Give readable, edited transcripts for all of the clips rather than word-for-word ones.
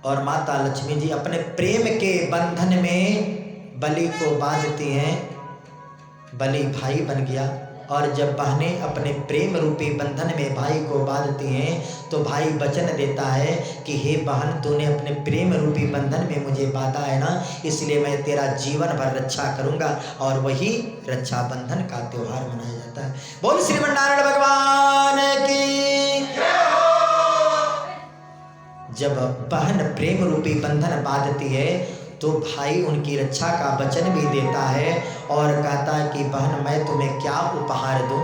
और माता लक्ष्मी जी अपने प्रेम के बंधन में बलि को बांधती हैं। बलि भाई बन गया। और जब बहनें अपने प्रेम रूपी बंधन में भाई को बांधती हैं तो भाई वचन देता है कि हे बहन, तूने अपने प्रेम रूपी बंधन में मुझे बांधा है ना, इसलिए मैं तेरा जीवन भर रक्षा करूंगा। और वही रक्षाबंधन का त्योहार मनाया जाता है। बोल श्रीमन्नारायण भगवान की। जब बहन प्रेम रूपी बंधन बांधती है तो भाई उनकी रक्षा का वचन भी देता है और कहता है कि बहन, मैं तुम्हें क्या उपहार दूं।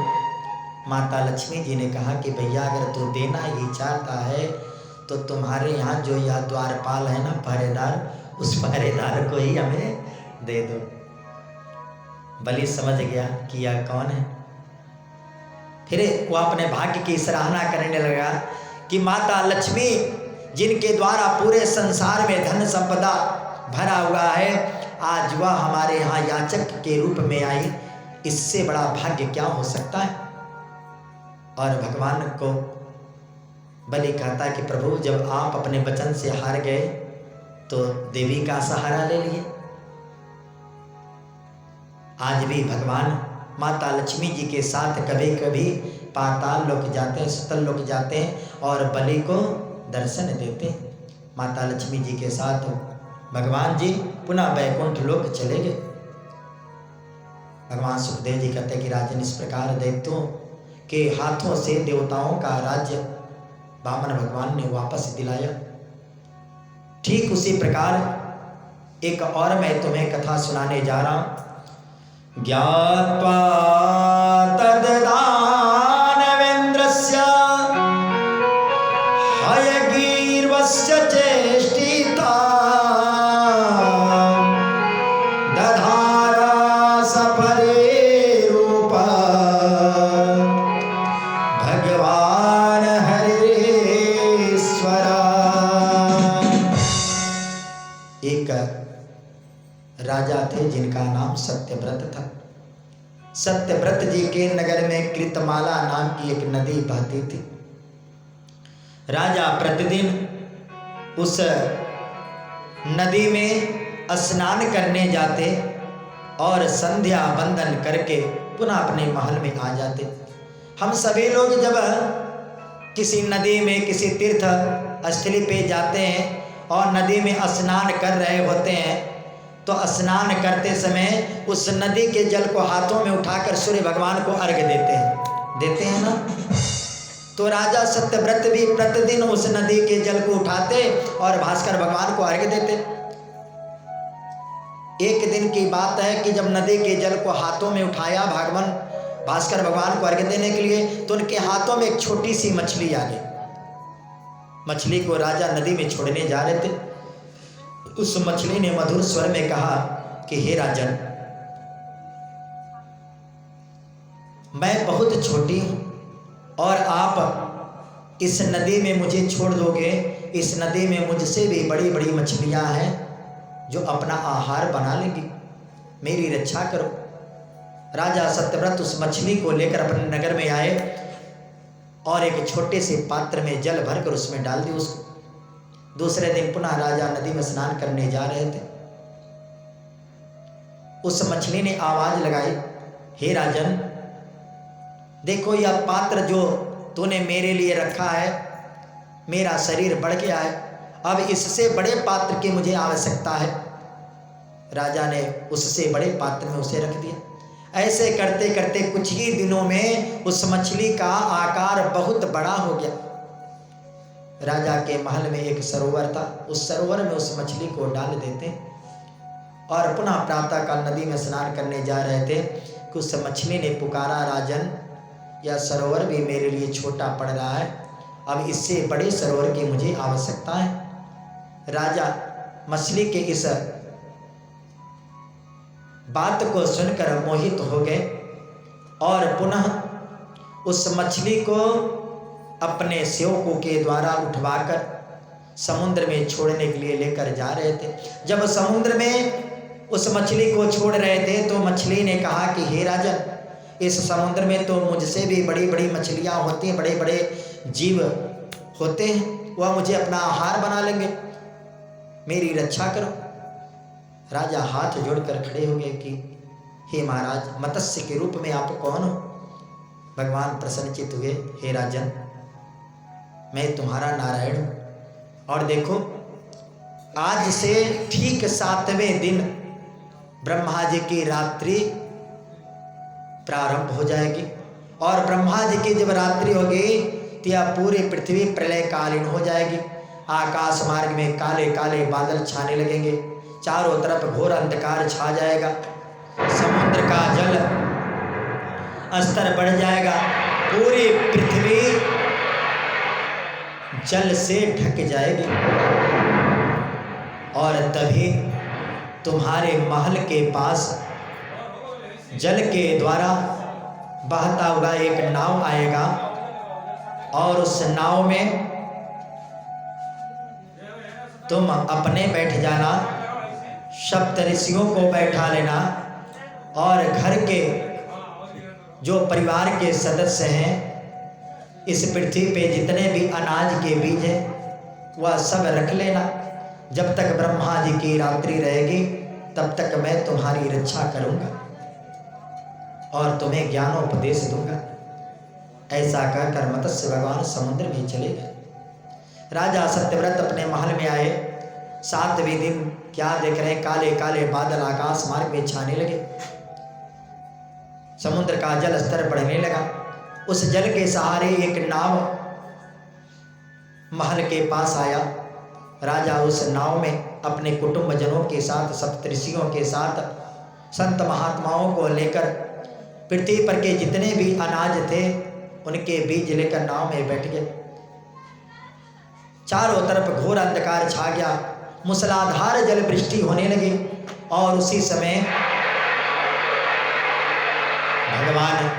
माता लक्ष्मी जी ने कहा कि भैया, अगर तू देना ही चाहता है तो तुम्हारे यहाँ जो यह द्वारपाल है ना, पहरेदार, उस पहरेदार को ही हमें दे दो। बलि समझ गया कि यह कौन है। फिर वो अपने भाग्य की सराहना करने लगा कि माता लक्ष्मी, जिनके द्वारा पूरे संसार में धन संपदा भरा हुआ है, आज वह हमारे यहाँ याचक के रूप में आई, इससे बड़ा भाग्य क्या हो सकता है। और भगवान को बलि कहता कि प्रभु, जब आप अपने वचन से हार गए तो देवी का सहारा ले लिए। आज भी भगवान माता लक्ष्मी जी के साथ कभी कभी पाताल लोक जाते हैं, सुतल लोक जाते हैं और बलि को दर्शन देते हैं। माता लक्ष्मी जी के साथ भगवान जी पुनः वैकुंठ लोक चले गए। भगवान सुखदेव जी कहते कि राजन, इस प्रकार दैत्यों के हाथों से देवताओं का राज्य वामन भगवान ने वापस दिलाया। ठीक उसी प्रकार एक और मैं तुम्हें कथा सुनाने जा रहा हूं। ज्ञात्वा तद्दानवेन्द्रस्य हयगीर्वस्य चेष्टिता दधारा सपरे रूपा भगवान हरेश्वरा। एक राजा थे जिनका नाम सत्यव्रत था। सत्यव्रत जी के नगर में कृतमाला नाम की एक नदी बहती थी। राजा प्रतिदिन उस नदी में स्नान करने जाते और संध्या वंदन करके पुनः अपने महल में आ जाते। हम सभी लोग जब किसी नदी में, किसी तीर्थ स्थली पे जाते हैं और नदी में स्नान कर रहे होते हैं तो स्नान करते समय उस नदी के जल को हाथों में उठाकर सूर्य भगवान को अर्घ्य देते हैं ना। तो राजा सत्यव्रत भी प्रतिदिन उस नदी के जल को उठाते और भास्कर भगवान को अर्घ्य देते। एक दिन की बात है कि जब नदी के जल को हाथों में उठाया भगवान भास्कर भगवान को अर्घ्य देने के लिए, तो उनके हाथों में एक छोटी सी मछली आ गई। मछली को राजा नदी में छोड़ने जा रहे थे। उस मछली ने मधुर स्वर में कहा कि हे राजन, मैं बहुत छोटी हूं और आप इस नदी में मुझे छोड़ दोगे। इस नदी में मुझसे भी बड़ी बड़ी मछलियां हैं जो अपना आहार बना लेंगी, मेरी रक्षा करो। राजा सत्यव्रत उस मछली को लेकर अपने नगर में आए और एक छोटे से पात्र में जल भरकर उसमें डाल दिया उसको। दूसरे दिन पुनः राजा नदी में स्नान करने जा रहे थे। उस मछली ने आवाज लगाई, हे राजन, देखो यह पात्र जो तूने मेरे लिए रखा है, मेरा शरीर बढ़ गया है, अब इससे बड़े पात्र की मुझे आवश्यकता है। राजा ने उससे बड़े पात्र में उसे रख दिया। ऐसे करते करते कुछ ही दिनों में उस मछली का आकार बहुत बड़ा हो गया। राजा के महल में एक सरोवर था, उस सरोवर में उस मछली को डाल देते और पुनः प्रातः काल नदी में स्नान करने जा रहे थे कि उस मछली ने पुकारा, राजन, यह सरोवर भी मेरे लिए छोटा पड़ रहा है, अब इससे बड़े सरोवर की मुझे आवश्यकता है। राजा मछली के इस बात को सुनकर मोहित हो गए और पुनः उस मछली को अपने सेवकों के द्वारा उठवाकर समुद्र में छोड़ने के लिए लेकर जा रहे थे। जब समुद्र में उस मछली को छोड़ रहे थे तो मछली ने कहा कि हे राजन, इस समुद्र में तो मुझसे भी बड़ी बड़ी मछलियां होती हैं, बड़े बड़े जीव होते हैं, वह मुझे अपना आहार बना लेंगे, मेरी रक्षा करो। राजा हाथ जोड़कर खड़े हो गए कि हे महाराज, मत्स्य के रूप में आप कौन हो? भगवान प्रसन्नचित हुए, हे राजन, मैं तुम्हारा नारायण हूँ। और देखो, आज से ठीक 7वें दिन ब्रह्मा जी की रात्रि प्रारंभ हो जाएगी। और ब्रह्मा जी की जब रात्रि होगी तो यह पूरी पृथ्वी प्रलयकालीन हो जाएगी। आकाश मार्ग में काले काले बादल छाने लगेंगे, चारों तरफ घोर अंधकार छा जाएगा, समुद्र का जल स्तर बढ़ जाएगा, पूरी पृथ्वी जल से ढक जाएगी। और तभी तुम्हारे महल के पास जल के द्वारा बहता हुआ एक नाव आएगा, और उस नाव में तुम अपने बैठ जाना, सप्त ऋषियों को बैठा लेना, और घर के जो परिवार के सदस्य हैं, इस पृथ्वी पे जितने भी अनाज के बीज हैं वह सब रख लेना। जब तक ब्रह्मा जी की रात्रि रहेगी तब तक मैं तुम्हारी रक्षा करूँगा और तुम्हें ज्ञानोपदेश दूंगा। ऐसा कहकर मत्स्य भगवान समुद्र में चले गए। राजा सत्यव्रत अपने महल में आए। 7वें दिन क्या देख रहे हैं? काले काले बादल आकाश मार्ग में छाने लगे, समुद्र का जल स्तर बढ़ने लगा। उस जल के सहारे एक नाव महल के पास आया। राजा उस नाव में अपने कुटुंबजनों के साथ, सप्तऋषियों के साथ, संत महात्माओं को लेकर पृथ्वी पर के जितने भी अनाज थे उनके बीज लेकर नाव में बैठ गए। चारों तरफ घोर अंधकार छा गया, मूसलाधार जल वृष्टि होने लगी। और उसी समय भगवान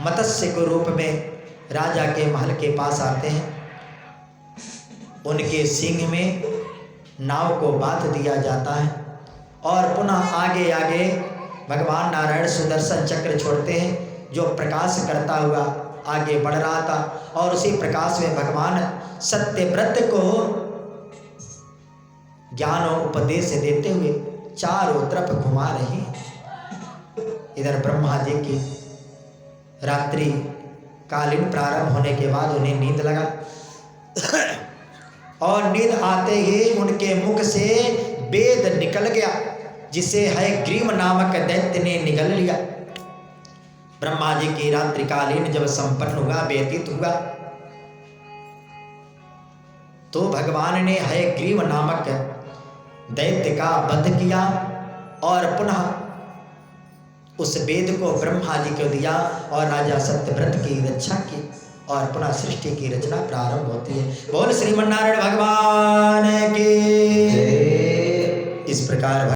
मत्स्य के रूप में राजा के महल के पास आते हैं। उनके सींग में नाव को बांध दिया जाता है और पुनः आगे आगे भगवान नारायण सुदर्शन चक्र छोड़ते हैं जो प्रकाश करता हुआ आगे बढ़ रहा था। और उसी प्रकाश में भगवान सत्यव्रत को ज्ञान और उपदेश देते हुए चारों तरफ घुमा रहे हैं। इधर ब्रह्मा जी की रात्रि कालीन प्रारंभ होने के बाद उन्हें नींद लगा और नींद आते ही उनके मुख से वेद निकल गया, जिसे हयग्रीव नामक दैत्य ने निगल लिया। ब्रह्मा जी की रात्रिकालीन जब संपन्न हुआ, व्यतीत हुआ, तो भगवान ने हयग्रीव नामक दैत्य का वध किया और पुनः उस वेद को ब्रह्मा जी को दिया और राजा सत्यव्रत की रक्षा की और पुनः सृष्टि की रचना प्रारंभ होती है। बोल श्रीमन्नारायण भगवान की। इस प्रकार